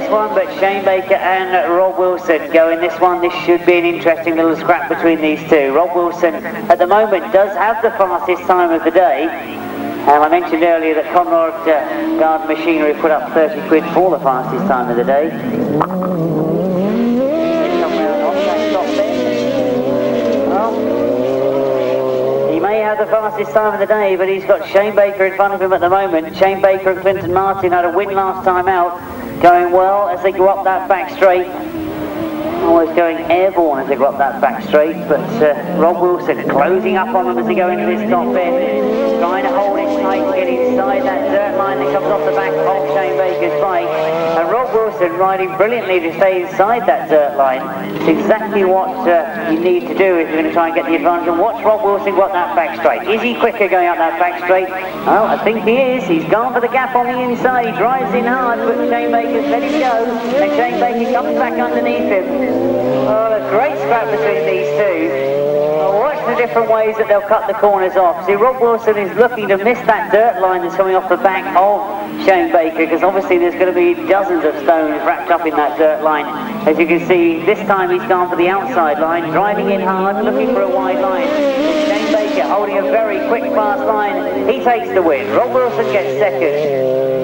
this one, but Shane Baker and Rob Wilson go in this one. This should be an interesting little scrap between these two. Rob Wilson, at the moment, does have the fastest time of the day. And I mentioned earlier that Conrad Garden Machinery put up 30 quid for the fastest time of the day. He may have the fastest time of the day, but he's got Shane Baker in front of him at the moment. Shane Baker and Clinton Martin had a win last time out, going well as they go up that back straight. Almost going airborne as they go up that back straight, but Rob Wilson closing up on them as they go into this top bend, trying to hold it tight, get inside that dirt line that comes off the back of Shane Baker's bike, and Rob Wilson riding brilliantly to stay inside that dirt line. It's exactly what you need to do if you're going to try and get the advantage. And watch Rob Wilson go up that back straight. Is he quicker going up that back straight? Well, I think he is. He's gone for the gap on the inside. He drives in hard, but Shane Baker's let him go, and Shane Baker comes back underneath him. Oh, a great scrap between these two. Watch the different ways that they'll cut the corners off. See, Rob Wilson is looking to miss that dirt line that's coming off the back of Shane Baker, because obviously there's going to be dozens of stones wrapped up in that dirt line. As you can see, this time he's gone for the outside line, driving in hard, looking for a wide line. Shane Baker holding a very quick, fast line. He takes the win. Rob Wilson gets second.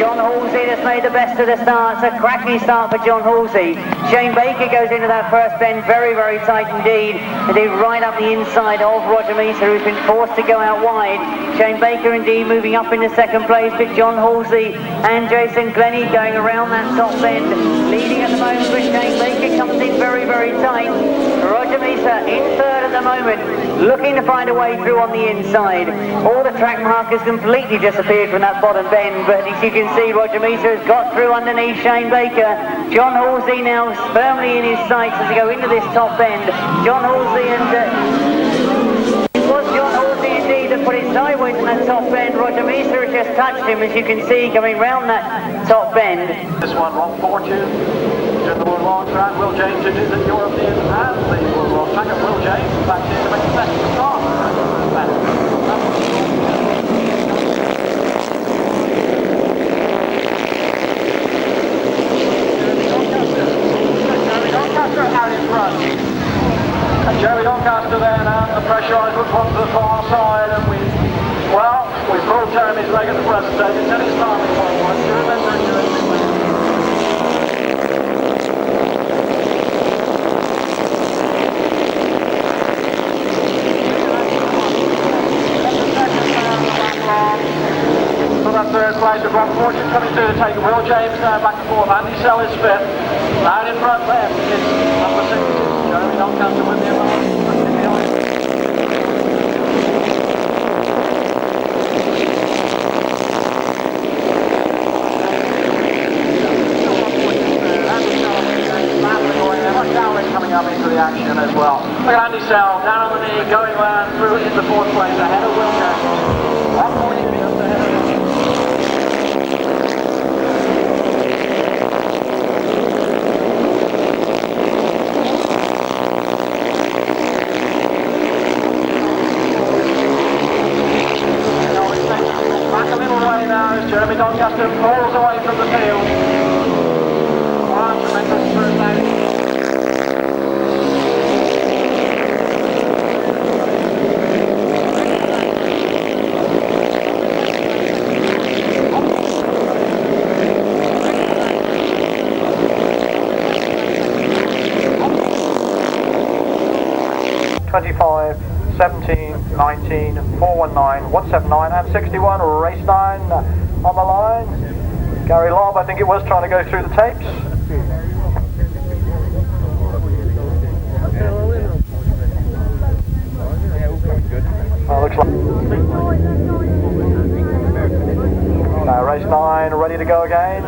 John Halsey has made the best of the start. It's a cracking start for John Halsey. Shane Baker goes into that first bend very, very tight indeed. Indeed, right up the inside of Roger Measor, who's been forced to go out wide. Shane Baker indeed moving up into second place, but John Halsey and Jason Glennie going around that top bend. Leading at the moment, but Shane Baker comes in very, very tight. Roger Measor in third at the moment, looking to find a way through on the inside. All the track markers completely disappeared from that bottom bend, but as you can see, Roger Measor has got through underneath Shane Baker. John Halsey now firmly in his sights as they go into this top bend. John Halsey and it was John Halsey indeed that put it sideways in that top bend. Roger Measor has just touched him, as you can see, coming round that top bend. This one, Ron Fortune, to the World Long Track. Will James is the European and the World Long Track. Will James back in to make the second start. Out in front. And Jerry Doncaster there now, the pressurised looks one to the far side, and we pulled Jeremy's leg at the present stage. It's any starting point. You remember it, for that third place of Ron Fortune coming through to take Will James now back and forth. Andy Sell is fifth. Out in front left is number 6, Jeremy Doncaster with the coming up into the action as well. Look at Andy Sell down on the knee, going round through into fourth place ahead of Will James. 140 just ahead of him. Jeremy Doncaster pulls away from the field. Wow, tremendous through that. $25, 17, 19, 419, 179 and 61, race 9 on the line. Gary Lobb, I think it was, trying to go through the tapes. Looks like now race 9 ready to go again.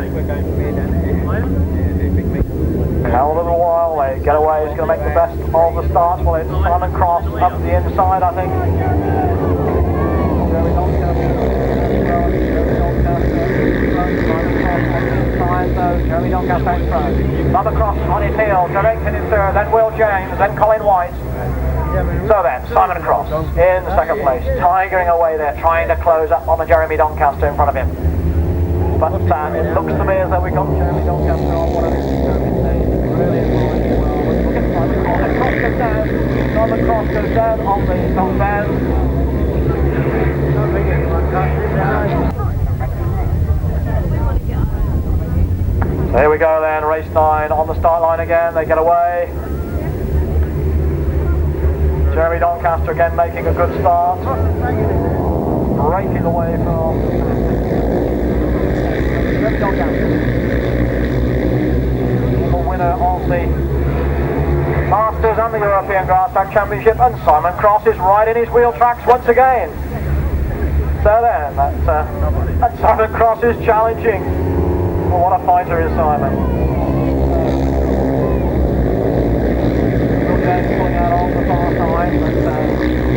Now a little while, they get away, is going to make the best of the starts. Well, it's Simon Cross up the inside, I think. Jeremy Doncaster in front. Simon Cross on his heel, directing in second place, tigering away there, trying to close up on the Jeremy Doncaster in front of him. But it looks to me as though we got Jeremy Doncaster on one of his determined days. It really is rolling well. Look at Simon Cross. The cross goes down. Simon Cross goes down on the top band. So here we go then, race 9 on the start line again. They get away. Jeremy Doncaster again making a good start. Breaking away from Jeremy Doncaster. The winner of the Masters and the European Grasstrack Championship, and Simon Cross is riding his wheel tracks once again. So then, that's Simon Cross is challenging. Well, what a fighter is Simon. Pulling out on the far side, but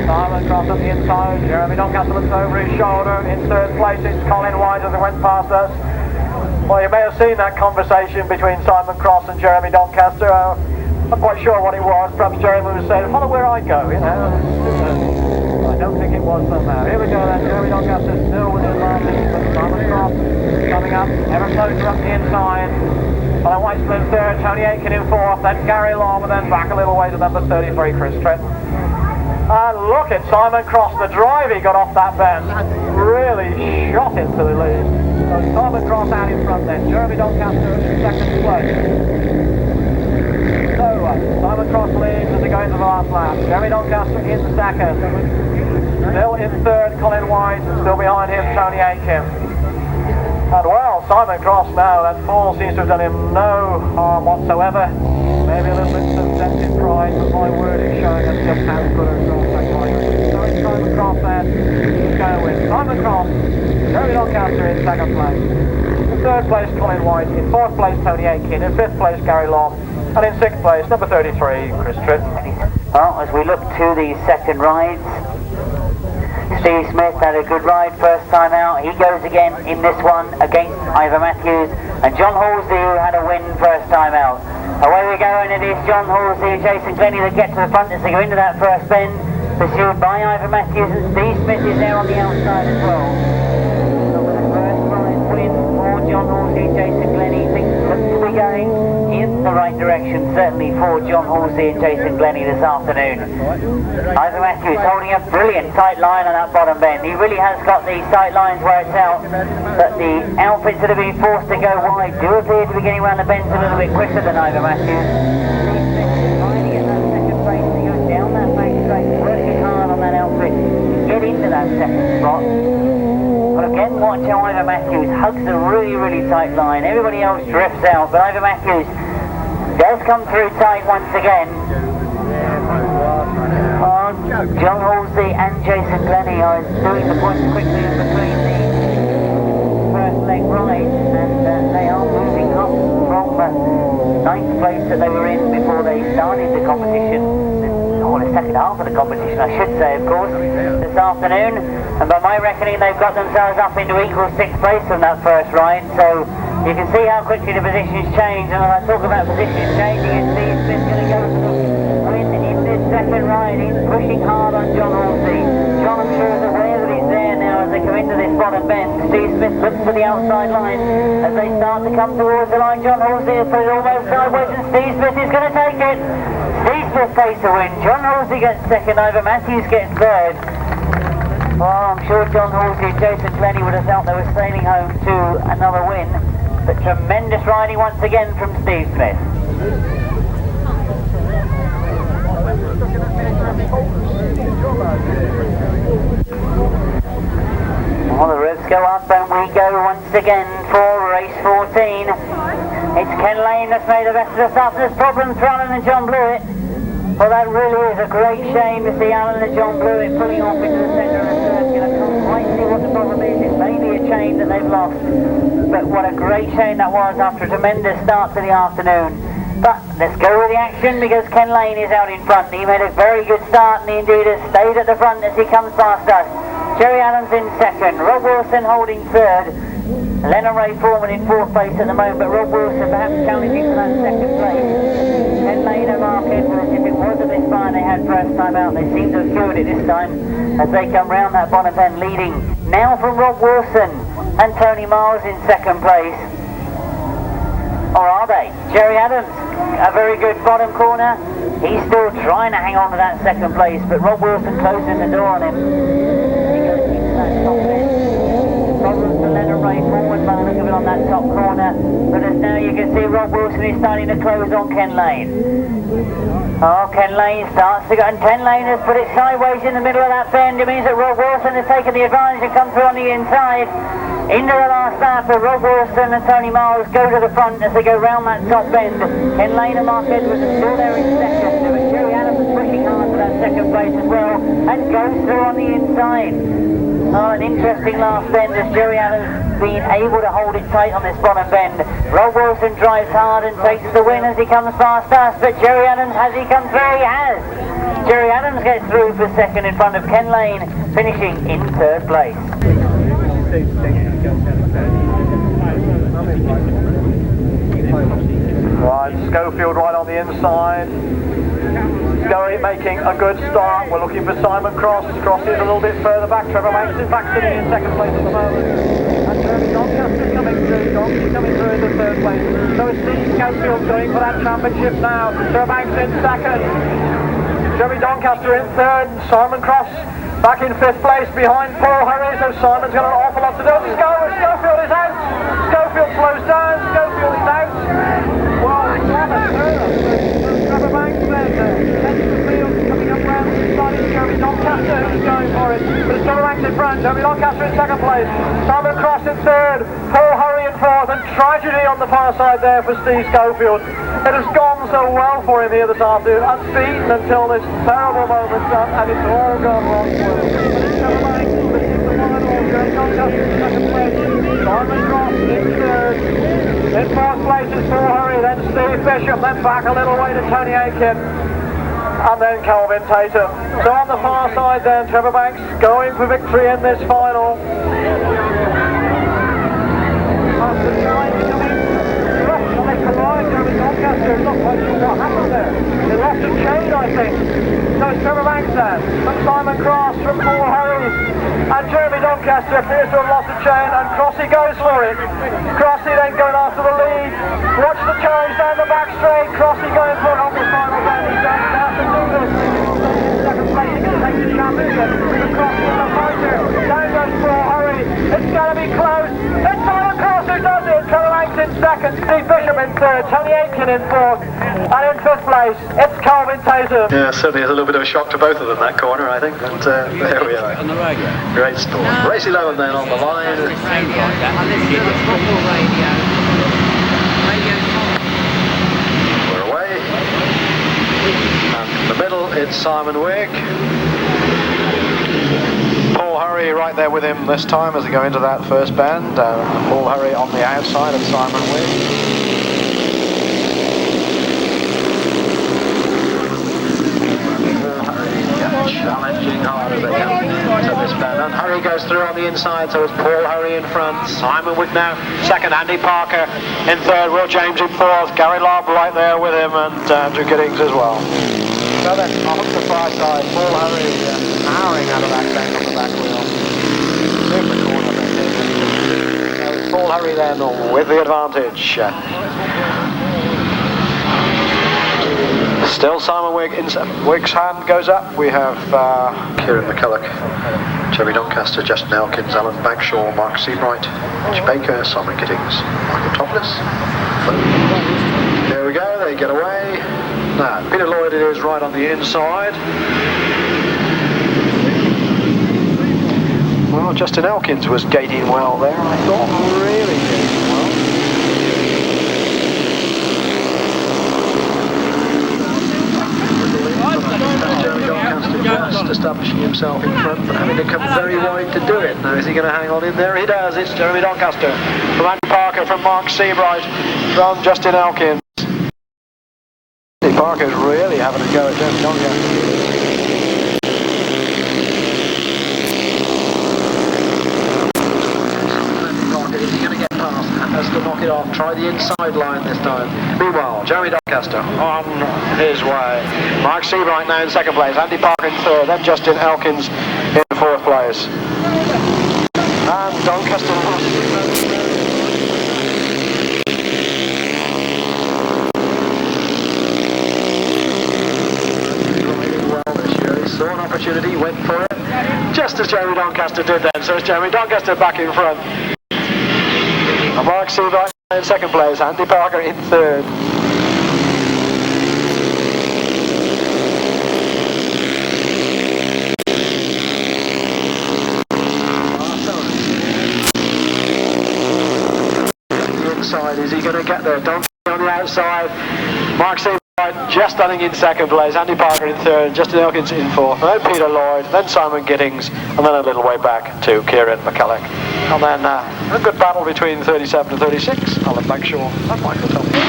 Simon Cross on the inside. Jeremy Doncaster looks over his shoulder. In third place it's Colin Earl as they went past us. Well, you may have seen that conversation between Simon Cross and Jeremy Doncaster. I'm not quite sure what it was. Perhaps Jeremy was saying, follow where I go, you know. I don't think it was somehow. Here we go then. Jeremy Doncaster still with the advantage, but Simon Cross coming up ever closer up the inside. Colin White's in third, Tony Atkin in fourth, then Gary Long, and then back a little way to number 33, Chris Tretton. And look at Simon Cross, the drive he got off that bend. Really shot into the lead. So Simon Cross out in front then, Jeremy Doncaster in second place. So Simon Cross leads as they go into the last lap. Jeremy Doncaster in second. Still in third, Colin White, and still behind him, Tony Atkin. And well, Simon Cross now, that fall seems to have done him no harm whatsoever. Maybe a little bit of sensitive pride, but my word is showing us just how good a Grasstrack rider is. So it's Simon Cross there, who's going to win. Simon Cross, Jeremy Doncaster in second place. In third place, Colin White. In fourth place, Tony Atkin. In fifth place, Gary Long. And in sixth place, number 33, Chris Tretton. Well, as we look to the second rides, Steve Smith had a good ride first time out. He goes again in this one against Ivor Matthews, and John Halsey, who had a win first time out. Away we go, and it is John Halsey and Jason Glennie that get to the front as they go into that first bend, pursued by Ivor Matthews, and Steve Smith is there on the outside as well. So with the first ride win for John Halsey and Jason Glennie, things look to be going in the right direction, certainly for John Halsey and Jason Glennie this afternoon. Ivor Matthews holding a brilliant tight line on that bottom bend. He really has got these tight lines worked out, but the outfits that have been forced to go wide do appear to be getting around the bends a little bit quicker than Ivor Matthews. Steve Smith is trying to get that second place. He goes down that back straight, working hard on that outfit to get into that second spot. But again, watch how Ivor Matthews hugs a really, really tight line. Everybody else drifts out, but Ivor Matthews does come through tight once again. John Halsey and Jason Glennie are doing the points quickly in between the first leg rides, and they are moving up from ninth place that they were in before they started the competition, or the second half of the competition I should say, of course, this afternoon. And by my reckoning they've got themselves up into equal sixth place from that first ride, so you can see how quickly the positions change. And when I talk about positions changing, it's Steve Smith going to go for the win in this second ride. He's pushing hard on John Halsey. John, I'm sure, is aware that he's there now as they come into this bottom bend. Steve Smith looks for the outside line as they start to come towards the line. John Halsey has put it almost sideways, and Steve Smith is going to take it. Steve Smith takes the win. John Halsey gets second, Ivor Matthews gets third. Well, I'm sure John Halsey and Jason Glennie would have felt they were sailing home to another win. But tremendous riding once again from Steve Smith. Well, the revs go up and we go once again for race 14. It's Ken Lane that's made the best of the stuff. There's problems for Alan and John Blewett. Well, that really is a great shame to see Alan and John Blewett pulling off into the centre of the circuit. I can't quite see what the problem is. It may be a chain that they've lost. But what a great shame that was after a tremendous start to the afternoon. But let's go with the action because Ken Lane is out in front. He made a very good start and he indeed has stayed at the front as he comes past us. Jerry Adams in second, Rob Wilson holding third, Len Foreman in fourth place at the moment, but Rob Wilson perhaps challenging for that second place. Ken Lane and Mark Edwards, if it was a misfire they had first time out, they seem to have cured it this time as they come round that bonnet bend leading now from Rob Wilson and Tony Miles in second place. Or are they? Jerry Adams, a very good bottom corner. He's still trying to hang on to that second place, but Rob Wilson closing the door on him. He goes into that top bend. Rob Wilson, Leonard Ray forward by the look of it on that top corner. But as now you can see Rob Wilson is starting to close on Ken Lane. Oh, Ken Lane starts to go, and Ken Lane has put it sideways in the middle of that bend. It means that Rob Wilson has taken the advantage and come through on the inside. Into the last lap, Rob Wilson and Tony Miles go to the front as they go round that top bend. Ken Lane and Mark Edwards are still there in second, but Jerry Adams is pushing hard for that second place as well and goes through on the inside. Oh, an interesting last bend as Jerry Adams being able to hold it tight on this bottom bend. Rob Wilson drives hard and takes the win as he comes past us, but Jerry Adams, has he come through? He has! Jerry Adams gets through for second in front of Ken Lane, finishing in third place. Right, Schofield right on the inside. Gary making a good start. We're looking for Simon Cross. Cross is a little bit further back. Trevor Banks is back sitting in second place at the moment. And Jeremy Doncaster coming through. Doncaster coming through in the third place. So is Steve Schofield going for that championship now. Trevor Banks in second. Jeremy Doncaster in third. Simon Cross back in fifth place behind Paul Hurry. So Simon's got an awful lot to do. Schofield is out. Schofield slows down. Schofield is out. Well, what a turn. Trevor Banks then. Field coming up round the side is Jeremy Doncaster who's going for it. But it's Trevor Banks in front. Jeremy Doncaster in second place. Simon Cross in third. Paul Hurry in fourth. And tragedy on the far side there for Steve Schofield. It has gone so well for him here this afternoon. Unbeaten until this terrible moment's done. And it's all gone wrong for him. But it's Trevor Banks lifting the final. Jeremy Doncaster in second place. Simon Cross in third. In fourth place is Paul Hurry. Then Steve Bishop. Then back a little way to Tony Atkin. And then Calvin Tatum. So on the far side then, Trevor Banks going for victory in this final. Doncaster, not quite sure what happened there. They lost a chain, I think. So it's Trevor Banks then, from Simon Cross, from Paul Hurry, and Jeremy Doncaster appears to have lost a chain, and Crossy goes for it. Crossy then going after the lead. Watch the change down the back straight. Crossy going for it on the final bend. He's going to have to do this. Second place, he can take the championship. Crossy in the fighter. Down goes Paul Hurry. It's going to be close. It's Simon Cross who does it. Trevor Banks in second. Steve Bishop in third. Tony Atkin in fourth. And in fifth place, it's Calvin Tatum. Yeah, certainly is a little bit of a shock to both of them, that corner, I think. But there we are. Great start. Racy Lowen then on the line. We're away. And in the middle, it's Simon Wigg. Paul Hurry right there with him this time as they go into that first bend. Paul Hurry on the outside of Simon Wigg. Challenging hard as they come to this bend. And Hurry goes through on the inside, so it's Paul Hurry in front. Simon Wigg now second, Andy Parker in third, Will James in fourth, Gary Lobb right there with him, and Andrew Giddings as well. So then on the far side, Paul Hurry powering out of that bend on the back wheel. In the corner there. So it's Paul Hurry then with the advantage. Still Simon Wigg, Wigg's hand goes up. We have Kieran McCulloch, Jeremy Doncaster, Justin Elkins, Alan Bagshaw, Mark Seabright, Mitch Baker, Simon Giddings, Michael Topless. There we go, they get away. Now, Peter Lloyd it is right on the inside. Well, Justin Elkins was gating well there, I thought, really gating well. Jeremy Doncaster just establishing himself in front, but having to come very wide to do it. Now, is he going to hang on in there? He does. It's Jeremy Doncaster from Andy Parker, from Mark Seabright, from Justin Elkins. Andy Parker's really having a go at Jeremy Doncaster. it off. Try the inside line this time. Meanwhile, Jeremy Doncaster on his way. Mark Seabright now in second place. Andy Parker in third. Then Justin Elkins in fourth place. And Doncaster saw an opportunity, went for it, just as Jeremy Doncaster did then. So it's Jeremy Doncaster back in front. And Mark Seabright in second place, Andy Parker in third. The inside, is he going to get there? Doncaster on the outside, Mark Seabright just standing in second place, Andy Parker in third, Justin Elkins in fourth, then Peter Lloyd, then Simon Giddings, and then a little way back to Kieran McCulloch. And then a good battle between 37 and 36, Alan Bagshaw and Michael Thompson. Here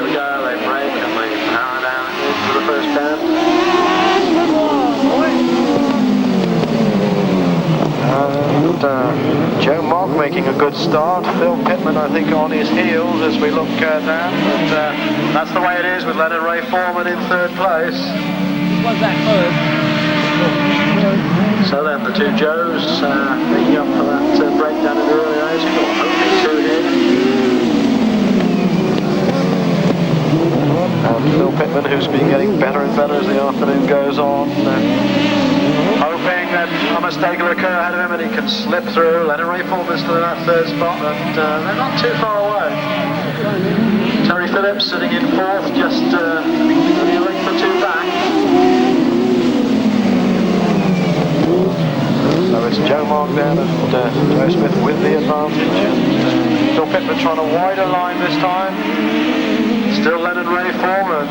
we go, they break and they power down into the first bend. And Joe Mogg making a good start. Phil Pitman, I think, on his heels as we look down. But that's the way it is with Len and Ray Foreman in third place. What's that first? So then the two Joes making up for that breakdown in the early race. We've got only two here. And Phil Pitman, who's been getting better and better as the afternoon goes on. Hoping that a mistake will occur ahead of him and he can slip through. Len and Ray Foreman still in that third spot, and they're not too far away. Terry Phillips sitting in fourth, just only a length or two back. So it's Joe Mogg then and Joe Smith with the advantage. And Phil Pitman trying a wider line this time. Still Len and Ray Foreman,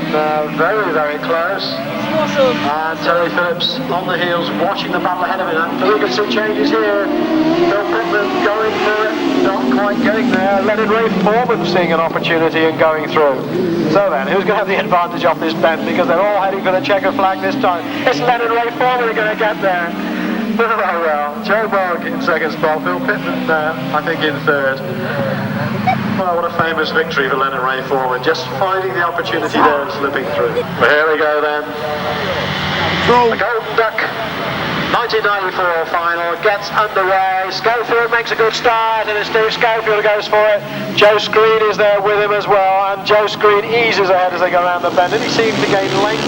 very, very close. And Terry Phillips on the heels, watching the battle ahead of him. And you can see changes here. Phil Pitman going for it, not quite getting there. Len and Ray Foreman seeing an opportunity and going through. So then, who's going to have the advantage off this bend? Because they're all heading for the checker flag this time. It's Len and Ray Foreman who are going to get there. Oh well, Joe Mogg in second spot, Phil Pitman I think in third. Well, what a famous victory for Len and Ray Foreman, just finding the opportunity there and slipping through. Well, here we go then. The Golden Duck 1994 final gets underway. Schofield makes a good start and it's Steve Schofield who goes for it. Joe Screen is there with him as well, and Joe Screen eases ahead as they go around the bend, and he seems to gain length.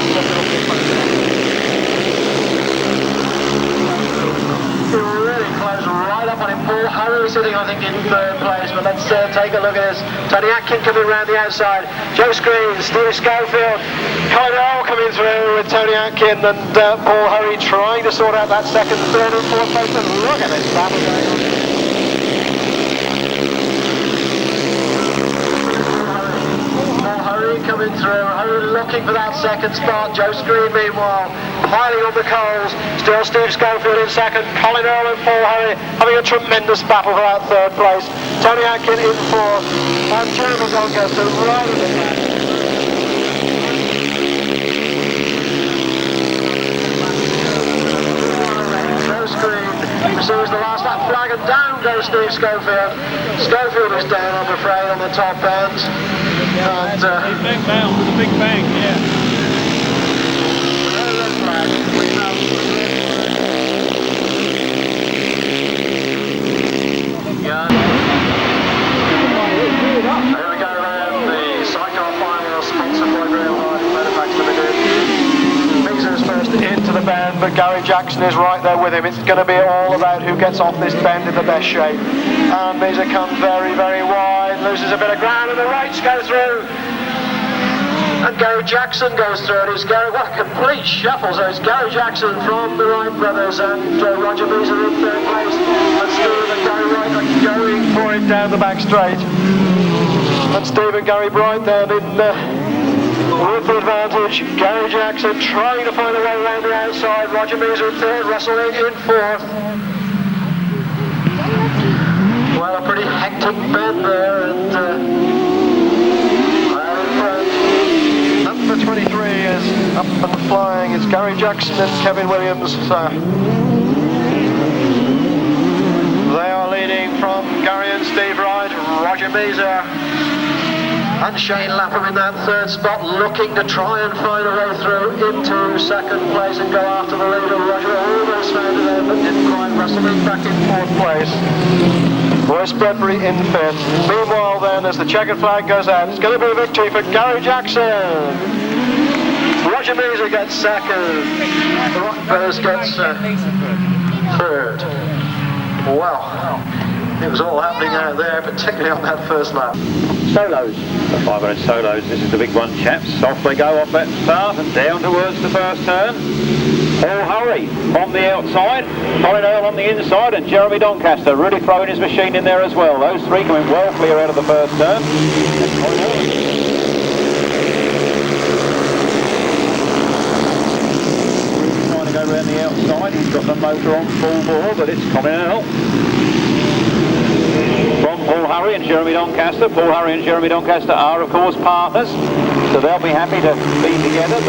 Really close, right up on him. Paul Hurry sitting, I think, in third place, but let's take a look at this. Tony Atkin coming around the outside. Joe Screen, Steve Schofield, Colin Earl coming through with Tony Atkin, and Paul Hurry trying to sort out that second, third and fourth place. And look at this battle going on. Coming through, Hurry looking for that second spot. Joe Screen meanwhile piling on the coals. Still Steve Schofield in second. Colin Earl and Paul Hurry having a tremendous battle for that third place. Tony Atkin in fourth, and Jeremy Doncaster right at the back. Joe Screen receives the last lap flag, and down goes Steve Schofield. Schofield is down, I'm afraid, on the top end. And, big bound with a big bang, yeah. There we go then, the Sidecar Final sponsored by Graham Hyde, Motorfacts Limited. Measor's first into the bend, but Gary Jackson is right there with him. It's going to be all about who gets off this bend in the best shape. And Measor comes very, very wide, loses a bit of ground, and the rights go through. And Gary Jackson goes through it. It's Gary, what a complete shuffle. So it's Gary Jackson from the Wright brothers and Roger Measor in third place. And Steve and Gary Wright are going for it down the back straight. And Steve and Gary Bright then in with the advantage. Gary Jackson trying to find a way around the outside. Roger Measor in third, Russell in fourth. Well, a pretty hectic bend there, and number 23 is up and flying. It's Gary Jackson and Kevin Williams. They are leading from Gary and Steve Wright, Roger Measor and Shane Lapham in that third spot, looking to try and find a way through into second place and go after the leader. Roger almost found it there, but didn't quite. Russell back in fourth place. West Bradbury in fifth. Meanwhile then, as the checkered flag goes out, it's going to be a victory for Gary Jackson. Roger Measor gets second. Rockbirds gets third. Well, it was all happening out there, particularly on that first lap. Solos. The 500 solos, this is the big one, chaps. Off they go off that start and down towards the first turn. Paul Hurry on the outside, Colin Earl on the inside, and Jeremy Doncaster really throwing his machine in there as well. Those three coming well clear out of the first turn. Trying to go around the outside, he's got the motor on full bore, but it's Colin Earl. From Paul Hurry and Jeremy Doncaster. Paul Hurry and Jeremy Doncaster are, of course, partners, so they'll be happy to be together.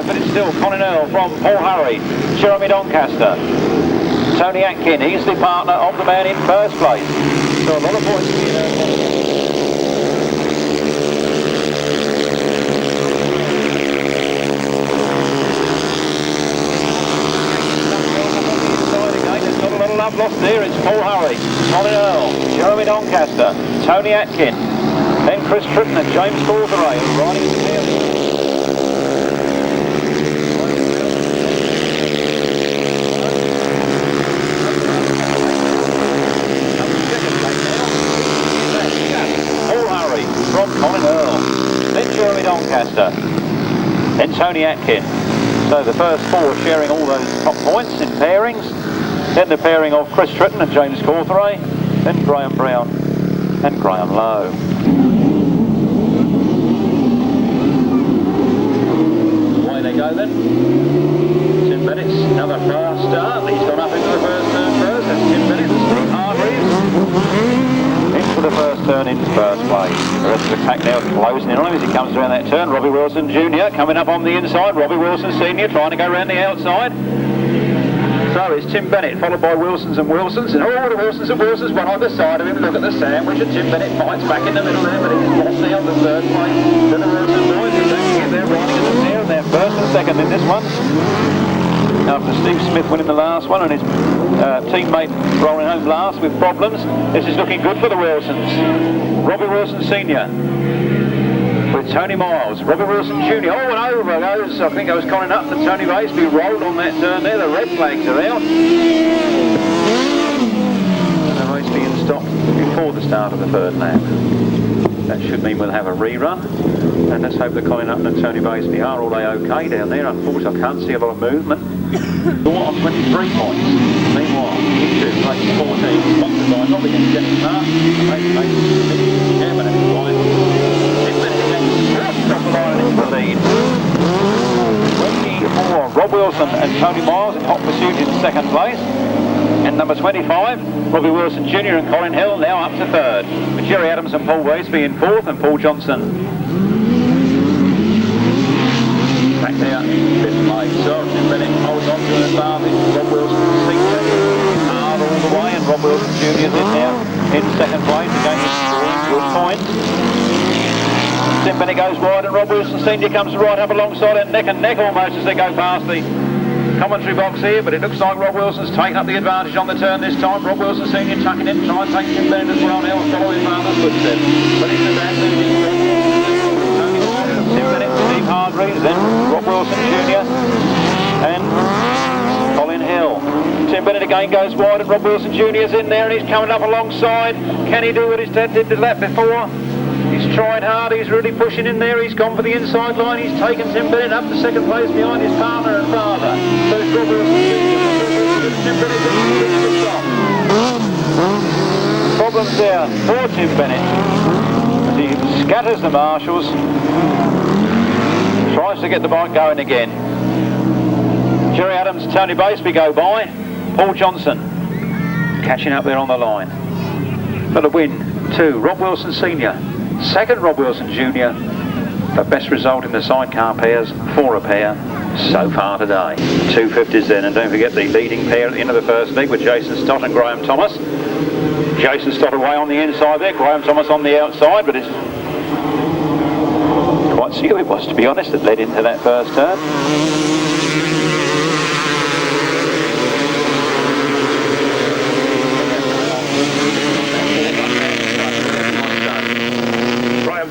But it's still Colin Earl from Paul Hurry, Jeremy Doncaster. Tony Atkin, he's the partner of the man in first place. So a lot of points to be there. There's not a lot of love lost there. It's Paul Hurry, Colin Earl, Jeremy Doncaster, Tony Atkin, then Chris Tritton and James Corkeray riding the field. From Colin Earl, then Jeremy Doncaster, then Tony Atkin. So the first four sharing all those top points in pairings. Then the pairing of Chris Tritton and James Corkeray, then Graham Brown and Graham Lowe. Away they go then. Tim Bennett's another fast start. He's gone up into the first turn first. That's Tim Bennett, Steve Hargreaves. Into the first turn in first place. The rest of the pack now closing in on him as he comes around that turn. Robbie Wilson Jr. coming up on the inside. Robbie Wilson Sr. trying to go around the outside. So it's Tim Bennett followed by Wilsons and Wilsons. And all the Wilsons and Wilsons, one either side of him. Look at the sandwich, and Tim Bennett fights back in the middle there, but he's lost out the third place. Then the Wilson boys are going to get there right in the air. They're first and second in this one. After Steve Smith winning the last one and his teammate rolling home last with problems, this is looking good for the Wilsons. Robbie Wilson Sr. with Tony Miles, Robbie Wilson Jr. Oh, and over goes, I think it was Colin Upton and Tony Baseby rolled on that turn there. The red flags are out. And the race being stopped before the start of the third lap. That should mean we'll have a rerun. And let's hope that Colin Upton and Tony Baseby are all okay down there. Unfortunately, I can't see a lot of movement. Daw on 23 points. Meanwhile, Q2, race 14, sponsored by Robbie and Jenny Park. Race Chairman and Ryan. 10 minutes next, stop the line into the lead. 24, Rob Wilson and Tony Miles in hot pursuit in second place. And number 25, Robbie Wilson Jr. and Colin Hill now up to third. With Jerry Adams and Paul Waseby in fourth and Paul Johnson back there, fifth place. So Tim Bennett holds on to an advantage. Rob Wilson Sr. hard all the way, and Rob Wilson Jr. is in now in second place again. Good points. Tim Bennett goes wide, and Rob Wilson Sr. comes right up alongside it, neck and neck almost as they go past the commentary box here. But it looks like Rob Wilson's taken up the advantage on the turn this time. Rob Wilson Sr. tucking in, trying to take Tim Bennett as well now, following father's footsteps. But it's a bad thing. Tim Bennett, Steve Hargreaves, then Rob Wilson Jr. and Colin Hill. Tim Bennett again goes wide, and Rob Wilson Jr. is in there, and he's coming up alongside. Can he do what his dad did the lap before? He's tried hard, he's really pushing in there, he's gone for the inside line, he's taken Tim Bennett up to second place behind his partner and father. So it's Rob Wilson Jr. Tim Bennett to stop. Problems there for Tim Bennett as he scatters the marshals. Tries to get the bike going again. Jerry Adams, Tony Baseby go by. Paul Johnson catching up there on the line. For the win, 2, Rob Wilson Sr. Second, Rob Wilson Jr. The best result in the sidecar pairs for a pair so far today. 250s then, and don't forget the leading pair at the end of the first leg with Jason Stott and Graham Thomas. Jason Stott away on the inside there, Graham Thomas on the outside, but it's quite skew it was, to be honest, that led into that first turn.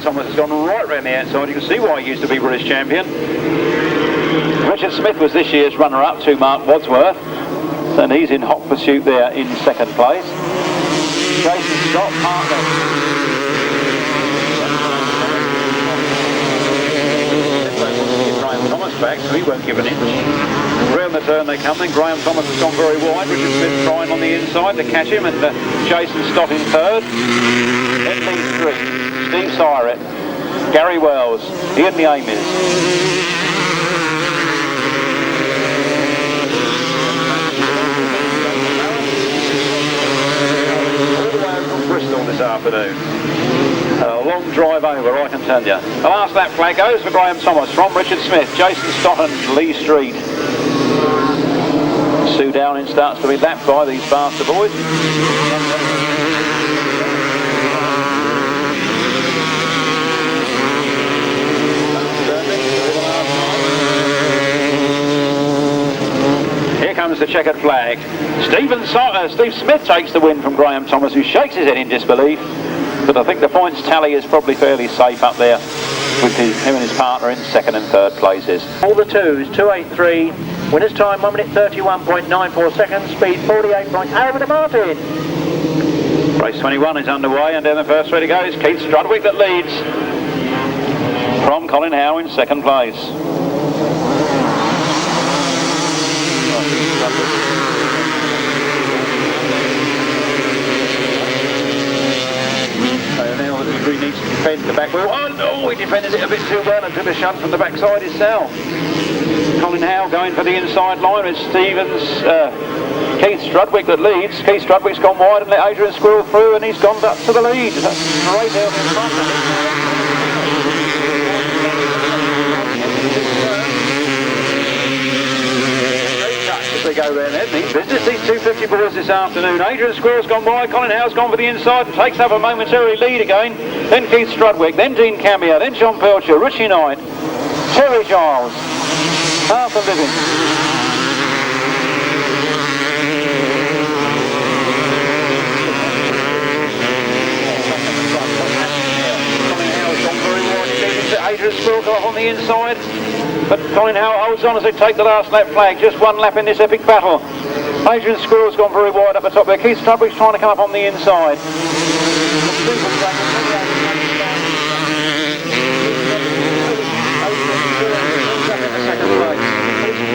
Thomas has gone right round the outside. You can see why he used to be British champion. Richard Smith was this year's runner-up to Mark Wadsworth, and he's in hot pursuit there in second place. Jason Stott, partner. Graham Thomas back, so he won't give an inch. Round the turn they come then. Graham Thomas has gone very wide. Richard Smith trying on the inside to catch him, and Jason Stott in third. Then Lee Street, Steve Daw, Gary Wells, Ian the Amies. All the way from Bristol this afternoon. A long drive over, I can tell you. The last lap flag goes for Graham Thomas from Richard Smith, Jason Stott and Lee Street. Sue Downing starts to be lapped by these faster boys. Here comes the checkered flag. Steve Smith takes the win from Graham Thomas, who shakes his head in disbelief. But I think the points tally is probably fairly safe up there with him and his partner in second and third places. All the twos, 283. Winner's time 1 minute 31.94 seconds. Speed 48.8 over to Martin. Race 21 is underway, and down the first straight it goes. Keith Strudwick that leads from Colin Howe in second place. He needs to defend the back wheel. Oh no, he defended it a bit too well and took a shunt from the backside himself. Colin Howe going for the inside line with Keith Strudwick that leads. Keith Strudwick's gone wide and let Adrian squirrel through, and he's gone up to the lead. That's straight out in front. They go round there. These 250 boys this afternoon. Adrian Squirrel's gone wide, Colin Howe's gone for the inside and takes up a momentary lead again. Then Keith Strudwick, then Dean Cambier, then John Pelcher, Richie Knight, Terry Giles, Arthur Living. Colin Howe's gone very wide. Adrian Squirrel got off on the inside. But Colin Howe holds on as they take the last lap flag. Just one lap in this epic battle. Adrian Squirrel's gone very wide up the top there. Keith Strudwick's trying to come up on the inside.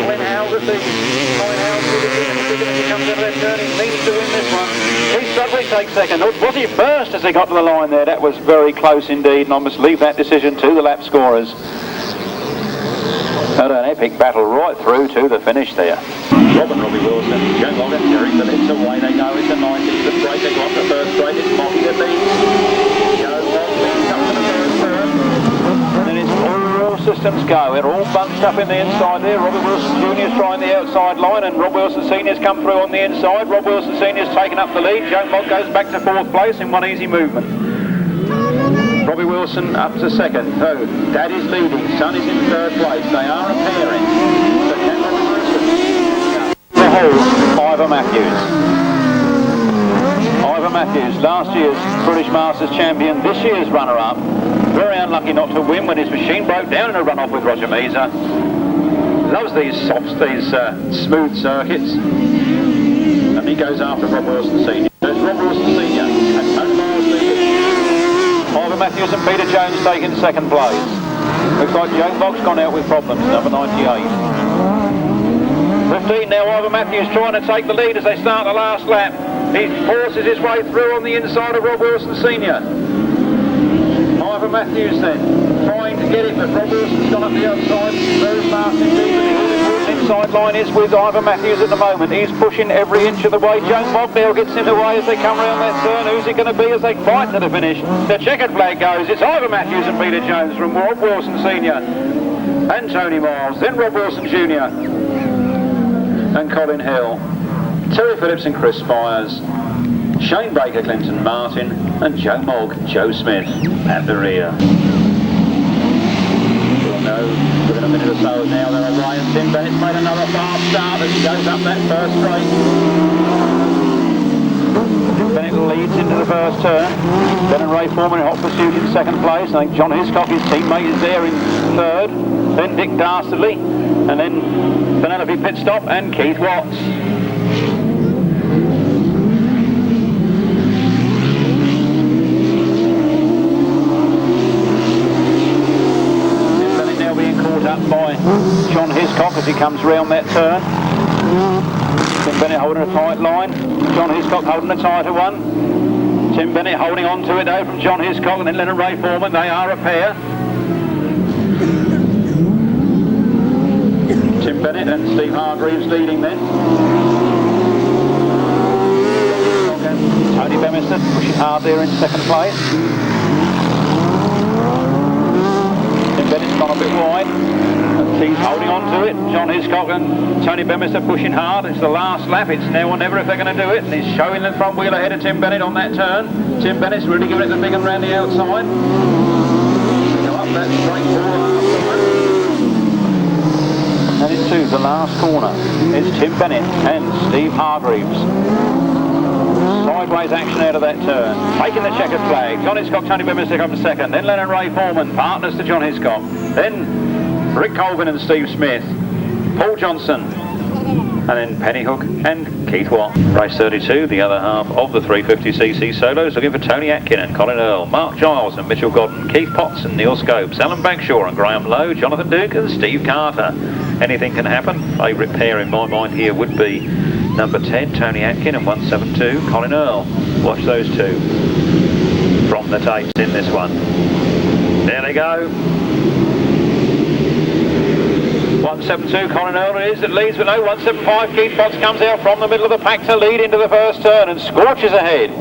Colin Howe comes over that turn. He needs to win this one. Keith Strudwick takes second. Was he first as they got to the line there? That was very close indeed, and I must leave that decision to the lap scorers. But an epic battle right through to the finish there. Rob and Robbie Wilson, Joe Mogg and Terry Phillips, away they go into 90. The straight they got the first straight, it's Moggy that leads. Joe Mogg leads up to the first turn. And then it's all systems go. They're all bunched up in the inside there. Robbie Wilson Jr.'s trying the outside line, and Rob Wilson Sr.'s come through on the inside. Rob Wilson Sr.'s taken up the lead. Joe Mogg goes back to fourth place in one easy movement. Robbie Wilson up to second. So Dad is leading, Son is in third place. They are a pairing. So can Robbie Wilson. The whole, Ivor Matthews. Ivor Matthews, last year's British Masters champion, this year's runner-up. Very unlucky not to win when his machine broke down in a run-off with Roger Measor. Loves these softs, these smooth circuits. And he goes after Rob Wilson Sr. There's Rob Wilson Sr. and Tony Atkin. Ivor Matthews and Peter Jones taking second place. Looks like Joe Mogg's gone out with problems, number 98. 15 now, Ivor Matthews trying to take the lead as they start the last lap. He forces his way through on the inside of Rob Wilson Sr. Ivor Matthews then, trying to get it, but Rob Wilson's gone up the outside very fast indeed. outside line is with Ivor Matthews at the moment. He's pushing every inch of the way. Joe Mogg now gets in the way as they come round that turn. Who's it going to be as they fight to the finish? The checkered flag goes. It's Ivor Matthews and Peter Jones from Rob Wilson Senior and Tony Miles. Then Rob Wilson Jr. and Colin Hill. Terry Phillips and Chris Spires. Shane Baker, Clinton Martin and Joe Mogg, Joe Smith at the rear. No, within a minute or so now they're on Ryan. Tim Bennett's made another fast start as he goes up that first straight. Bennett leads into the first turn. Then Ray Foreman in hot pursuit in second place. I think John Hiscock, his teammate, is there in third. Then Dick Dastardly. And then Penelope Pitstop and Keith Watts. Up by John Hiscock as he comes round that turn. Tim Bennett holding a tight line. John Hiscock holding a tighter one. Tim Bennett holding on to it though from John Hiscock and then Leonard Ray Foreman. They are a pair. Tim Bennett and Steve Hargreaves leading then. Tony Bemister pushing hard there in second place. Bennett's gone a bit wide. He's holding on to it. John Hiscock and Tony Bemister pushing hard. It's the last lap. It's now or never if they're going to do it. And he's showing the front wheel ahead of Tim Bennett on that turn. Tim Bennett's really giving it the big one round the outside. Go up that straight corner. And into the last corner is Tim Bennett and Steve Hargreaves. Sideways action out of that turn. Taking the checkered flag. John Hiscock, Tony Bemister comes second. Then Leonard Ray Foreman, partners to John Hiscock. Then Rick Colvin and Steve Smith. Paul Johnson. And then Penny Hook and Keith Watt. Race 32, the other half of the 350cc solos. Looking for Tony Atkin and Colin Earl. Mark Giles and Mitchell Godden. Keith Potts and Neil Scopes. Alan Bagshaw and Graham Lowe. Jonathan Duke and Steve Carter. Anything can happen. Favourite pair in my mind here would be number 10, Tony Atkin, and 172, Colin Earl. Watch those two from the tapes in this one. There they go. 172, Colin Earl it is that leads, but no, 175, Keith Potts comes out from the middle of the pack to lead into the first turn and scorches ahead.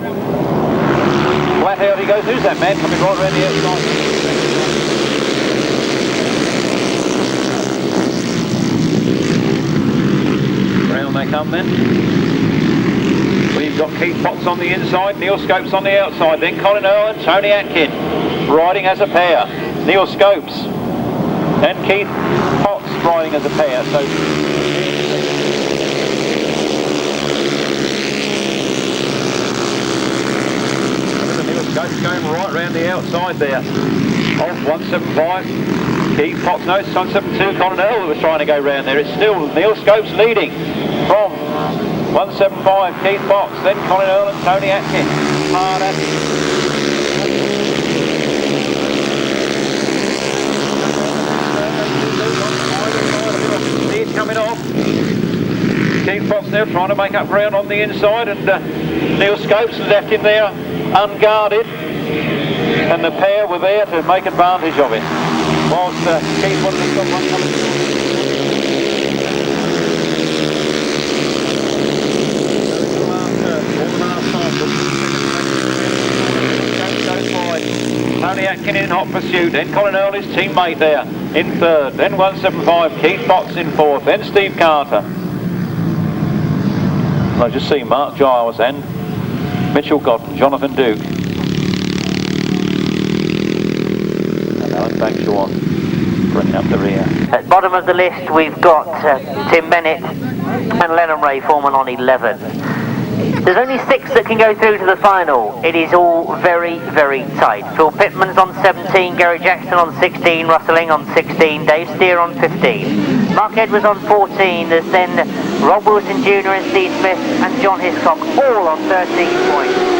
Flat out he goes. Who's that man coming right around the outside? They come then. We've got Keith Potts on the inside, Neil Scopes on the outside, then Colin Earl and Tony Atkin riding as a pair. Neil Scopes and Keith Potts riding as a pair. So Neil Scopes going right round the outside there. Off 175. Keith Potts, no, it's 172, Colin Earl was trying to go round there. It's still Neil Scopes leading from 175, Keith Potts, then Colin Earl and Tony Atkin. Hard at He's coming off. Keith Potts now trying to make up ground on the inside, and Neil Scopes left him there unguarded, and the pair were there to make advantage of it. Whilst Keith wanted to stop one coming. Tony Atkin in hot pursuit, then Colin Earl, his teammate there in third, then 175, Keith Potts in fourth, then Steve Carter. I just see Mark Giles and Mitchell Godden, Jonathan Duke. Bagshaw bringing up the rear. At bottom of the list we've got Tim Bennett and Leonard Ray Foreman on 11. There's only 6 that can go through to the final. It is all very, very tight. Phil Pitman's on 17, Gary Jackson on 16, Russell Ing on 16, Dave Steer on 15. Mark Edwards on 14, there's then Rob Wilson Jr. and Steve Smith and John Hiscock all on 13 points.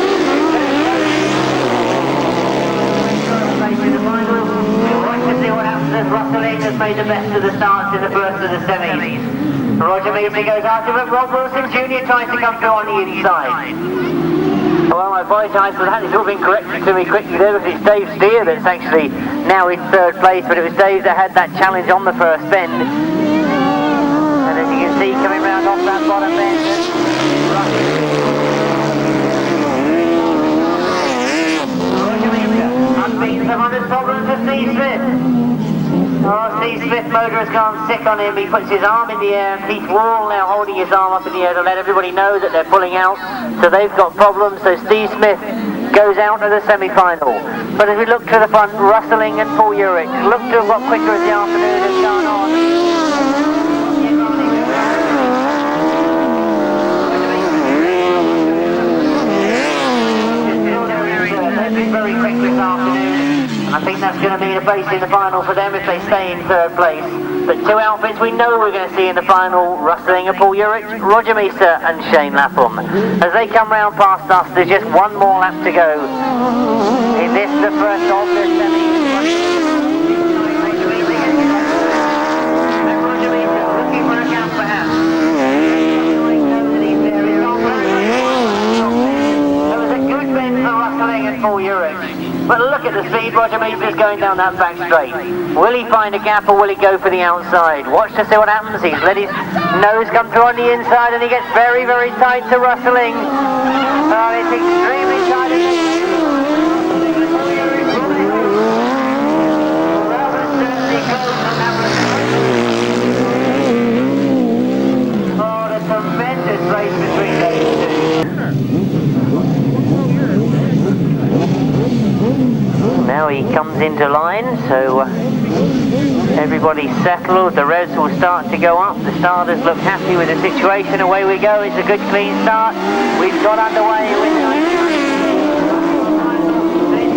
Russell Ing has made the best of the starts in the first of the semis. Roger Measor goes after him, Rob Wilson Jr. tries to come through on the inside. Well, I apologise for that, it's all been corrected to me quickly there, because it's Dave Steer that's actually now in third place, but it was Dave that had that challenge on the first bend. And as bottom bend. Unbeaten 700 problems for Steve Smith. Oh, Steve Smith's motor has gone sick on him. He puts his arm in the air, and Pete Wall now holding his arm up in the air to let everybody know that they're pulling out. So they've got problems. So Steve Smith goes out to the semi-final. But as we look to the front, Rustling and Paul Urich look to have got quicker as the afternoon has gone on. They've been very quick this afternoon. I think that's going to mean a place in the final for them if they stay in third place. But two outfits we know we're going to see in the final, Rustling and Paul Urich, Roger Measor and Shane Lapham. As they come round past us, there's just one more lap to go. In this, the first of the semi. Roger Measor looking for a gap perhaps. There was a good bend for Rustling and Paul Urich. But look at the speed Roger Measor's going down that back straight. Will he find a gap or will he go for the outside? Watch to see what happens. He's let his nose come through on the inside and he gets very, very tight to Rustling. Oh, it's extremely tight. Oh, a tremendous race between those two. Now he comes into line, so everybody's settled. The revs will start to go up. The starters look happy with the situation. Away we go. It's a good clean start. We've got underway with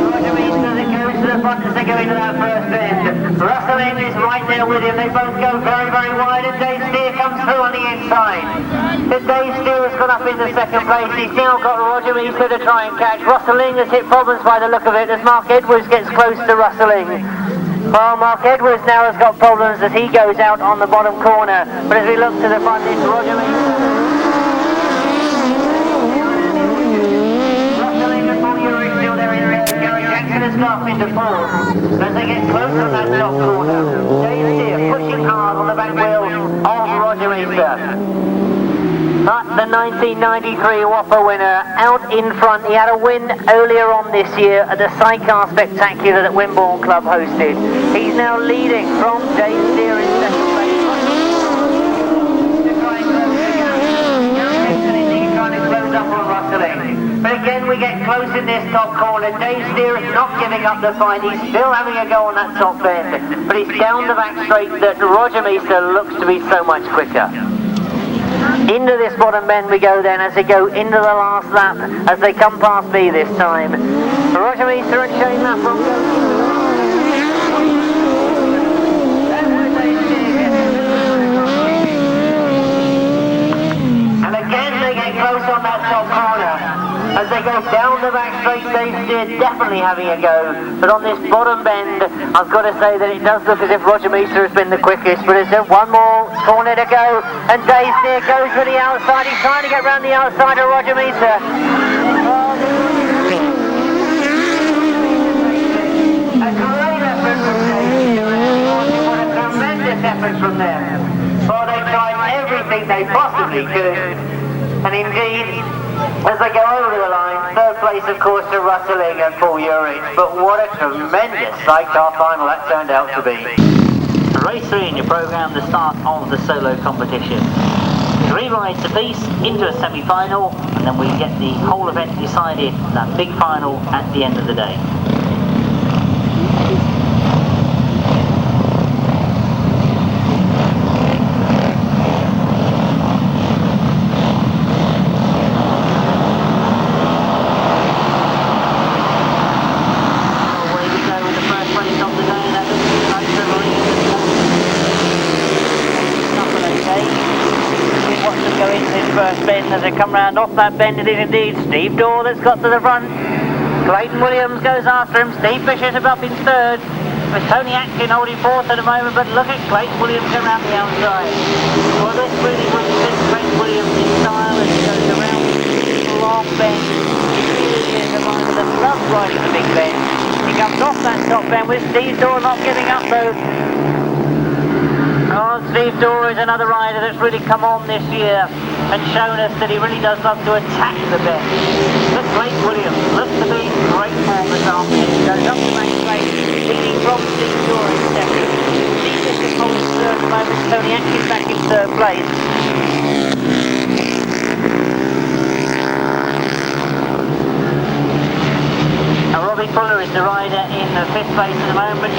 Roger Measor that goes to the front as they go into that first bend. Rustling is right there with him. They both go very, very wide, and Dave Steer comes through on the inside. Dave Steer has gone up into second place. He's now got Roger Measor to try and catch. Rustling has hit problems by the look of it as Mark Edwards gets close to Rustling. Well, Mark Edwards now has got problems as he goes out on the bottom corner. But as we look to the front, it's Roger Measor. Rustling and Paul Urich still there in red. Gary Jackson has got up into fourth. As they get close on that top corner, Dave Steer pushing hard on the back wheel of Roger Measor. But the 1993 Whoppa winner out in front. He had a win earlier on this year at the Sidecar Spectacular that Wimborne Club hosted. He's now leading from Dave Steer in second place. Trying to close up on Rustling. But again, we get close in this top corner. Dave Steer is not giving up the fight. He's still having a go on that top bend. But it's down the back straight that Roger Measor looks to be so much quicker. Into this bottom bend we go then as they go into the last lap as they come past me this time. Roger Measor and Shane Lapham go. And again they get close on that top corner. As they go down the back straight, Dave Steer definitely having a go. But on this bottom bend, I've got to say that it does look as if Roger Measor has been the quickest. But there's one more corner to go, and Dave Steer goes for the outside. He's trying to get round the outside of Roger Measor. A great effort from Dave Steer. What a tremendous effort from them. Oh, they tried everything they possibly could. And indeed, as they go over the line, third place of course to Rustling and Paul Urich, but what a tremendous sidecar final that turned out to be. Race 3 in your programme, the start of the solo competition. 3 rides apiece into a semi-final, and then we get the whole event decided, that big final at the end of the day. First bend as they come round off that bend, it is indeed Steve Daw that's got to the front. Clayton Williams goes after him. Steve Fisher's up in third with Tony Atkin holding fourth at the moment, but look at Clayton Williams come around the outside. Well, this really would fit Clayton Williams in style as he goes around the long bend. He really is a man that loves riding the big bend. He comes off that top bend with Steve Daw not giving up though. Oh, Steve Daw is another rider that's really come on this year. and shown us that he really does love to attack the bend. But Clayton Williams looks to be in great form this afternoon. Goes up the back straight, leading from Steve Daw in second. Steve Daw holds third at the moment. Tony Atkin back in third place. Now Robbie Fuller is the rider in the fifth place at the moment.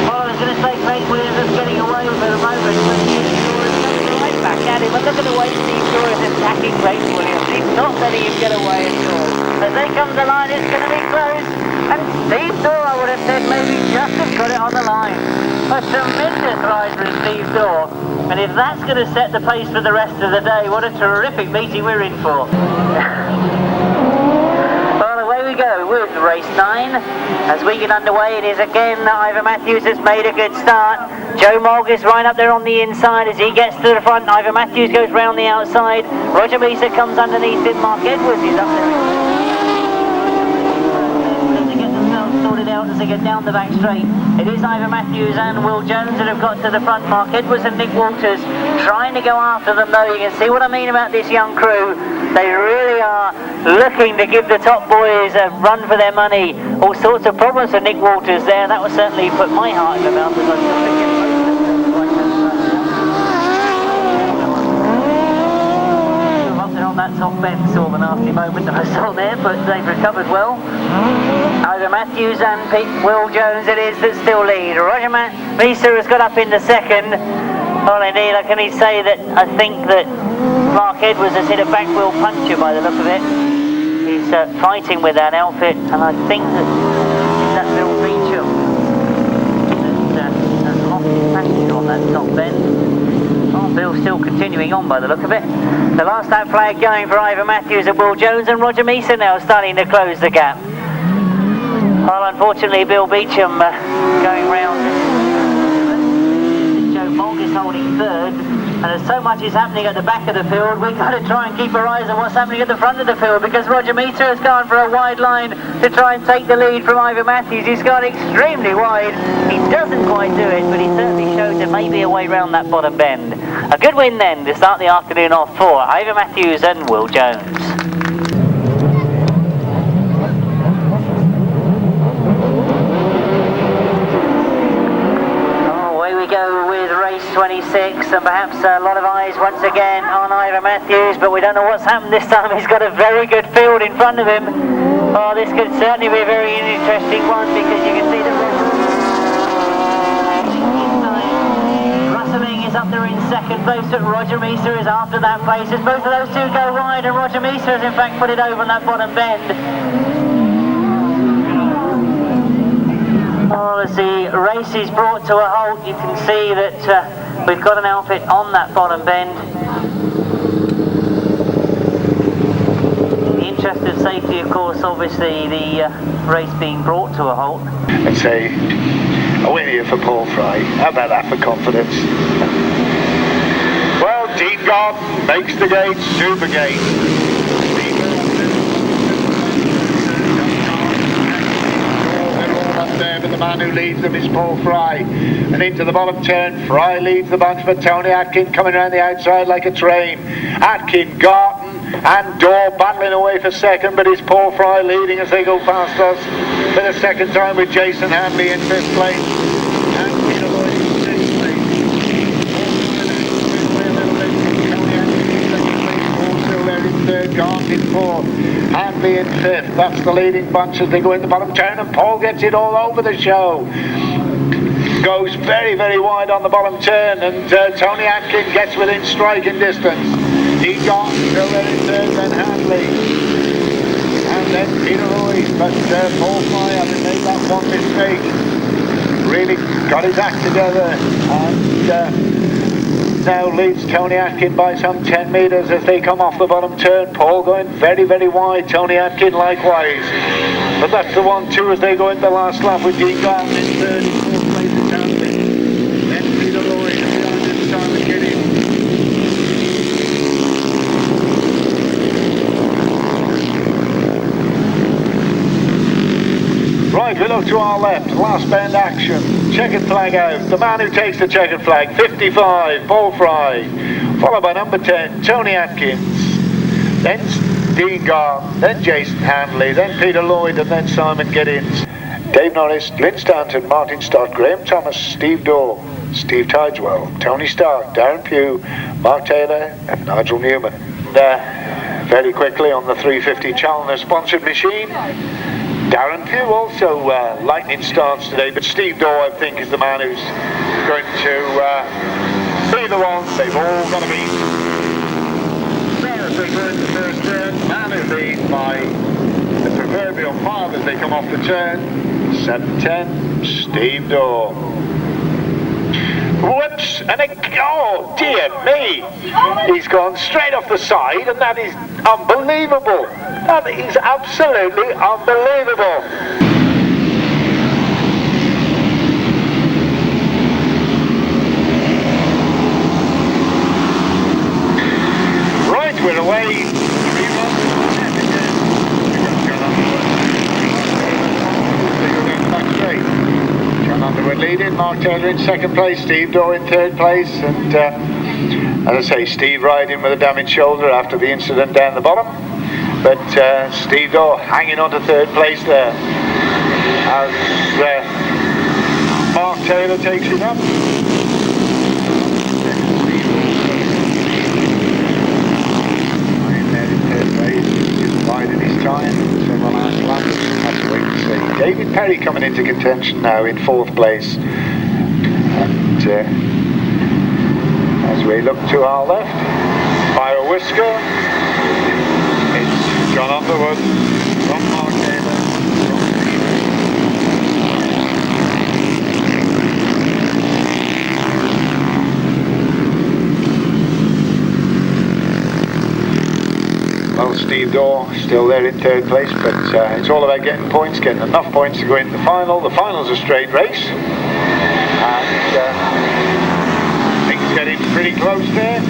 Well, I was going to say Clayton Williams is getting away for the moment, but Steve Daw is coming right back at him. And look at the way Steve Daw is attacking Clayton Williams. He's not letting him get away at all. As they come to the line, it's going to be close. And Steve Daw, I would have said, maybe just have got it on the line. A tremendous ride from Steve Daw. And if that's going to set the pace for the rest of the day, what a terrific meeting we're in for. We go with race 9. As we get underway, it is again Ivor Matthews has made a good start. Joe Mogg is right up there on the inside as he gets to the front. Ivor Matthews goes round the outside. Roger Measor comes underneath him. Mark Edwards is up there. To get themselves sorted out as they get down the back straight. It is Ivor Matthews and Will Jones that have got to the front. Mark Edwards and Nick Walters trying to go after them, though. You can see what I mean about this young crew. They really are looking to give the top boys a run for their money. All sorts of problems for Nick Walters there. That will certainly put my heart in the mouth as I look up there on that top bend. Saw the nasty moment that I saw there, but they've recovered well. Either Matthews and Will Jones it is that still lead. Roger Measor has got up in the second. Well, indeed, I can only say that I think that Mark Edwards has hit a back wheel puncture by the look of it. He's fighting with that outfit, and I think that Bill Beecham has lost his passage on that top bend. Oh, Bill's still continuing on by the look of it. The last lap flag going for Ivor Matthews and Will Jones, and Roger Measor now starting to close the gap. Well, unfortunately, Bill Beecham going round. Joe Mogg is holding third. And as so much is happening at the back of the field, we've got to try and keep our eyes on what's happening at the front of the field, because Roger Measor has gone for a wide line to try and take the lead from Ivor Matthews. He's gone extremely wide. He doesn't quite do it, but he certainly shows there may be a way round that bottom bend. A good win then to start the afternoon off for Ivor Matthews and Will Jones. Go with race 26, and perhaps a lot of eyes once again on Ivor Matthews, but we don't know what's happened this time. He's got a very good field in front of him. Oh, this could certainly be a very interesting one, because you can see that Rustling is up there in second place, but Roger Measor is after that place. As both of those two go wide, and Roger Measor has in fact put it over on that bottom bend. Well, as the race is brought to a halt, you can see that we've got an outfit on that bottom bend. In the interest of safety, of course, obviously the race being brought to a halt. I'd say a win here for Paul Fry. How about that for confidence? Well, Dean Garden makes the gate, super gate. There, but the man who leads them is Paul Fry, and into the bottom turn Fry leads the bunch, but Tony Atkin coming around the outside like a train. Atkin, Garton and Daw battling away for second, but it's Paul Fry leading as they go past us for the second time, with Jason Hanley in fifth place and Peter Lloyd in sixth place. Also there in third, Garton in fourth, Hanley in fifth. That's the leading bunch as they go in the bottom turn, and Paul gets it all over the show. Goes very, very wide on the bottom turn, and Tony Atkin gets within striking distance. He got still there in third, then Hanley, and then Peter Lloyd. But Paul Fry, having made that one mistake, really got his act together, and now leads Tony Atkin by some 10 metres as they come off the bottom turn. Paul going very, very wide, Tony Atkin likewise. But that's the 1-2 as they go into the last lap, with Dean Garton in third, in fourth place at Hanley. Then Peter Lloyd behind this Simon Wigg. Right, we look to our left, last bend action, checkered flag out, the man who takes the checkered flag, 55, Paul Fry. followed by number 10, Tony Atkins, then Dean Garn, then Jason Handley, then Peter Lloyd, and then Simon Giddins. Dave Norris, Lynn Stanton, Martin Stott, Graham Thomas, Steve Daw, Steve Tideswell, Tony Stark, Darren Pugh, Mark Taylor, and Nigel Newman. Very quickly on the 350 Challenger sponsored machine, Darren Pugh also lightning starts today, but Steve Daw I think is the man who's going to be the one they've all got to beat. So as they go into the first turn, man who leads by the proverbial 5 as they come off the turn, 7-10, Steve Daw. Whoops, and oh dear me, he's gone straight off the side, and that is unbelievable. That is absolutely unbelievable. Right, we're away. John Underwood leading, Mark Taylor in second place, Steve Daw in third place, and as I say, Steve riding with a damaged shoulder after the incident down the bottom, but Steve Daw hanging on to third place there as Mark Taylor takes it up. Biding his time, several last laps. That's wait to see. David Perry coming into contention now in fourth place. And as we look to our left, by a whisker, it's John Underwood from Mark Taylor. Well, Steve Daw still there in third place, but it's all about getting points, getting enough points to go into the final. The final's a straight race, and things getting pretty close there.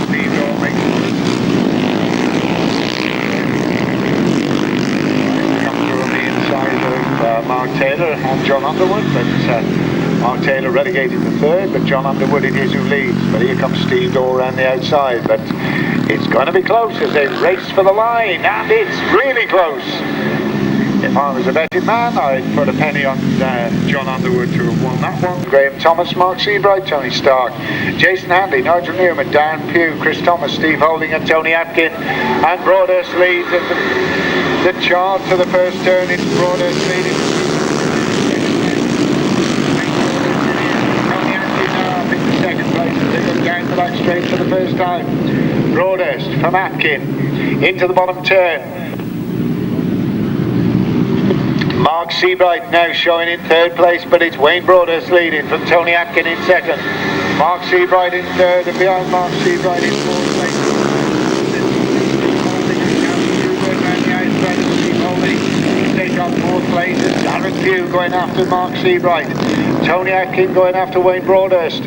Steve Daw makes come through on the inside of Mark Taylor and John Underwood, but Mark Taylor relegated to third, but John Underwood it is who leads. But here comes Steve Daw around the outside, but it's going to be close as they race for the line, and it's really close. If I was a betting man, I'd put a penny on John Underwood to have won that one. Graham Thomas, Mark Seabright, Tony Stark, Jason Handley, Nigel Newman, Darren Pugh, Chris Thomas, Steve Holding and Tony Atkin, and Broadhurst leads as the chart to the first turn. It's Broadhurst leading. Second place as they go down the back straight for the first time. Broadhurst from Atkin into the bottom turn. Mark Seabright now showing in third place, but it's Wayne Broadhurst leading from Tony Atkin in second. Mark Seabright in third, and behind Mark Seabright in fourth place. Take on fourth place. Darren Pugh going after Mark Seabright. Tony Atkin going after Wayne Broadhurst.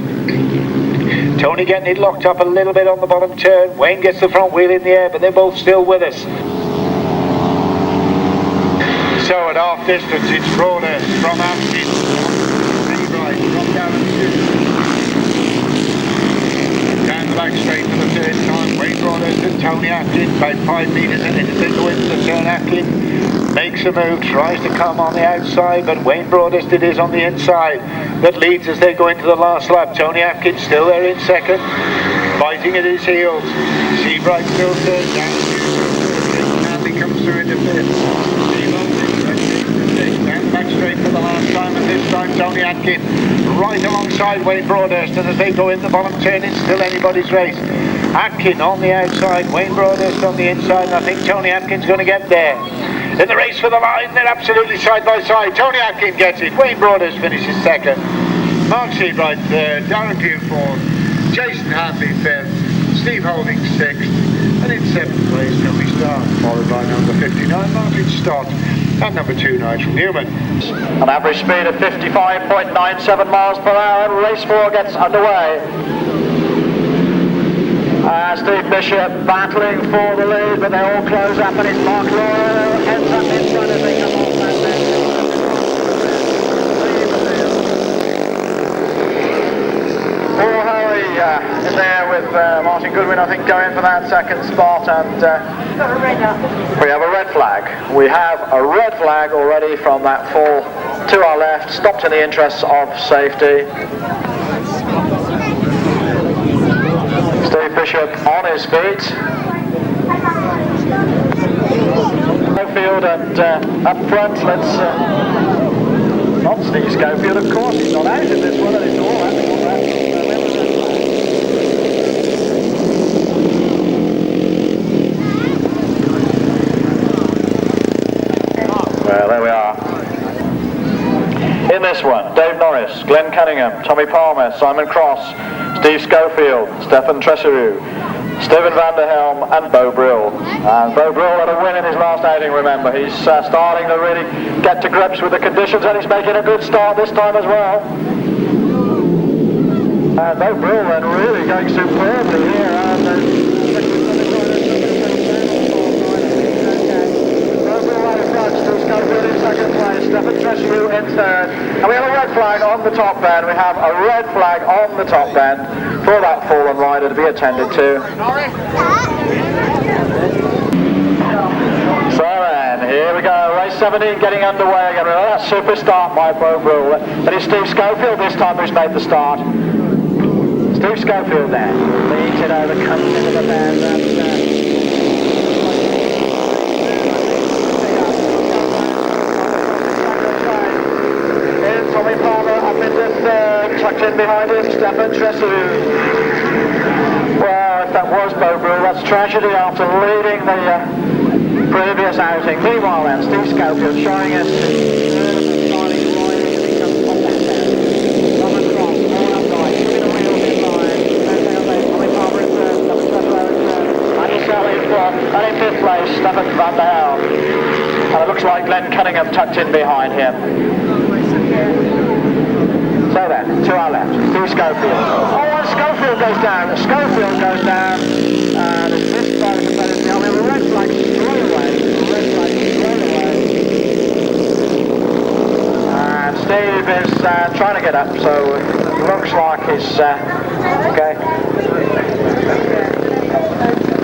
Tony getting it locked up a little bit on the bottom turn. Wayne gets the front wheel in the air, but they're both still with us. So at half distance, it's Broadhurst from Atkin. Seabright from Darren Pugh. Down the back straight for the third time. Wayne Broadhurst and Tony Atkin, about 5 metres in it as they go into the turn. Atkin makes a move, tries to come on the outside, but Wayne Broadhurst it is on the inside that leads as they go into the last lap. Tony Atkin still there in second, biting at his heels. Seabright still third, down Hanley comes through into fifth. Down back straight for the last time, and this time Tony Atkin right alongside Wayne Broadhurst, and as they go in the bottom turn, it's still anybody's race. Atkin on the outside, Wayne Broadhurst on the inside, and I think Tony Atkin's going to get there. In the race for the line, they're absolutely side by side. Tony Atkin gets it, Wayne Broadhurst finishes second, Mark Seabright third, Darren Pugh fourth, Jason Handley fifth, Steve Holding sixth, and in seventh place Tony Stark, followed by number 59 Martin Stott and number 2 Nigel Newman. An average speed of 55.97 miles per hour, and race 4 gets underway. Steve Bishop battling for the lead, but they all close up, and it's Mark Laurel ends up in front as they come off that bend. Paul Hoey is there with Goodwin, I think, going for that second spot, and we have a red flag. We have a red flag already from that fall to our left, stopped in the interests of safety. Steve Bishop on his feet. Schofield and up front, let's not Steve Schofield, of course, he's not out in this one, and it's all happening. Well, there we are. In this one, Dave Norris, Glenn Cunningham, Tommy Palmer, Simon Cross, Steve Schofield, Stefan Tresseroux, Stephen van der Helm and Beau Brill. And Beau Brill had a win in his last outing, remember. He's starting to really get to grips with the conditions, and he's making a good start this time as well. And Beau Brill then really going superbly here. Second place, Stefan Tresseroux in third, and we have a red flag on the top bend. We have a red flag on the top bend for that fallen rider to be attended to. So then, here we go, race 17 getting underway again. Remember that super start by Beau Brill. That is Steve Schofield this time who's made the start. Steve Schofield there, leads it over, comes into the bend, and Tommy Palmer up into third, tucked in behind him, Stefan Tresseroux. Well, if that was Beau Brill, that's tragedy after leading the previous outing. Meanwhile then, Steve Schofield showing us and in fifth place, Stefan van der Helm. And it looks like Glenn Cunningham tucked in behind him. So then, to our left, Steve Schofield. Oh, and Schofield goes down. Schofield goes down. And it's missed by the competitors. Now we have a red flag straight away. And Steve is trying to get up, so it looks like he's okay.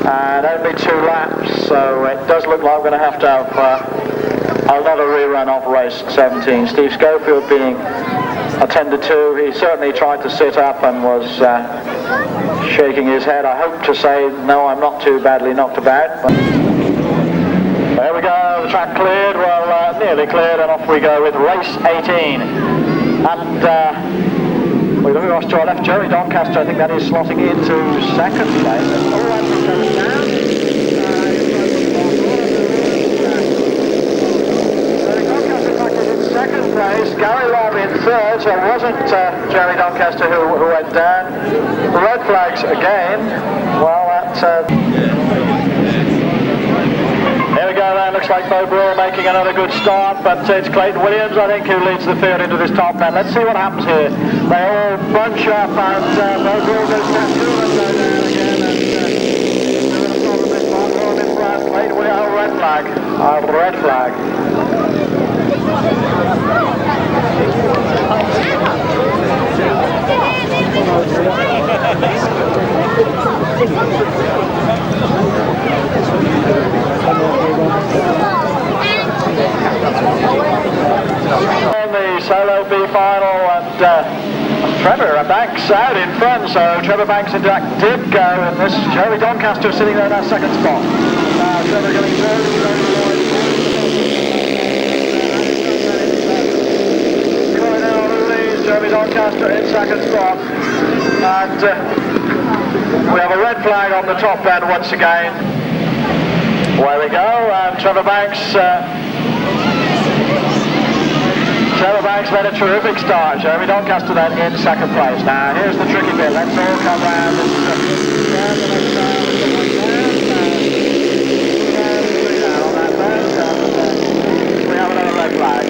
And only 2 laps, so it does look like we're going to have another rerun of race 17. Steve Schofield being attended to. He certainly tried to sit up and was shaking his head. I hope to say, no, I'm not too badly knocked about. But there we go, the track cleared, well, nearly cleared, and off we go with race 18. And we look across to our left, Jerry Doncaster, I think that is slotting into second place. All right, we're going down. Second place, Gary Law in third, so it wasn't Jerry Doncaster who went down. The red flags again. Well, that's... Here we go then, looks like Beau Brill making another good start, but it's Clayton Williams, I think, who leads the field into this top end. Let's see what happens here. They all bunch up, and Beau Brill goes down, 2 of them go down again, and this one in front. Clayton Williams, a red flag. A red flag. The solo B final, and Trevor Banks out in front, so Trevor Banks in fact did go, and this Jerry Doncaster sitting there in that second spot. Trevor going through. Colin Earl leads, Jerry Doncaster in second spot, and we have a red flag on the top end once again. Away we go, and Trevor Banks made a terrific start. Jeremy Doncaster then in second place. Now here's the tricky bit. Let's all come round. We have another red flag.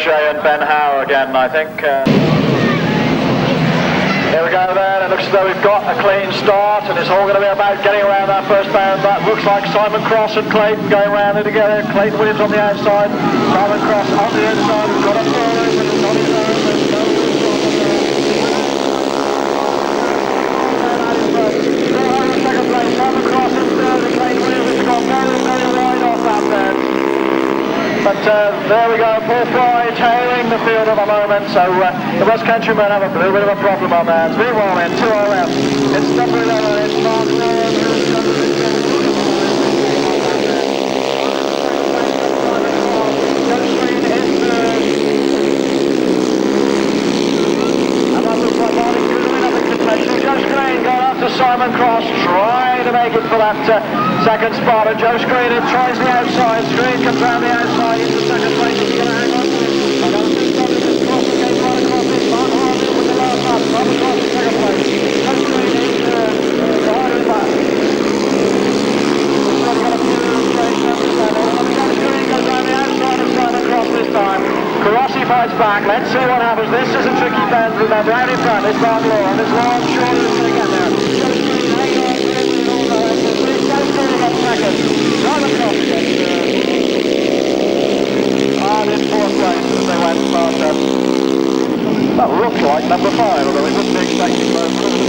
And Ben Howe again, I think. Here we go there, and it looks looks as though we've got a clean start, and it's all going to be about getting around that first bound. That looks like Simon Cross and Clayton going around it together. Clayton Williams on the outside, Simon Cross on the inside. We've got a third open, it's on his own. Second place, Simon Cross in third, and Clayton Williams has got very, very wide off that then. But there we go, Paul Fry tailing the field at the moment, so the West Countrymen have a little bit of a problem on their hands. Meanwhile then, 2 left. It's number 11, it's Mark Rowan, who's got the Joe Screen in third. And that looks like Martin could win up in contention. Joe Screen going after Simon Cross, trying to make it for that second spot, and Joe Screen tries the outside. Screen comes round the outside into second place. He's going to hang on to it. And on this side of this cross again, right across this. Mark Harvey with the last lap. Simon Cross in second place. Joe Screen in third. Behind his back. We've got a few straight number 7. And Joe Screen goes round the outside of Simon Cross this time. Carossi fights back. Let's see what happens. This is a tricky bend. Remember, out in front is Mark Law. And it's Law Shortie is going to get there. Joe Screen hanging on to it with all the rest. Second, Simon Cross gets third. And in fourth place as they went faster. That looks like number 5, although we wouldn't be expecting both.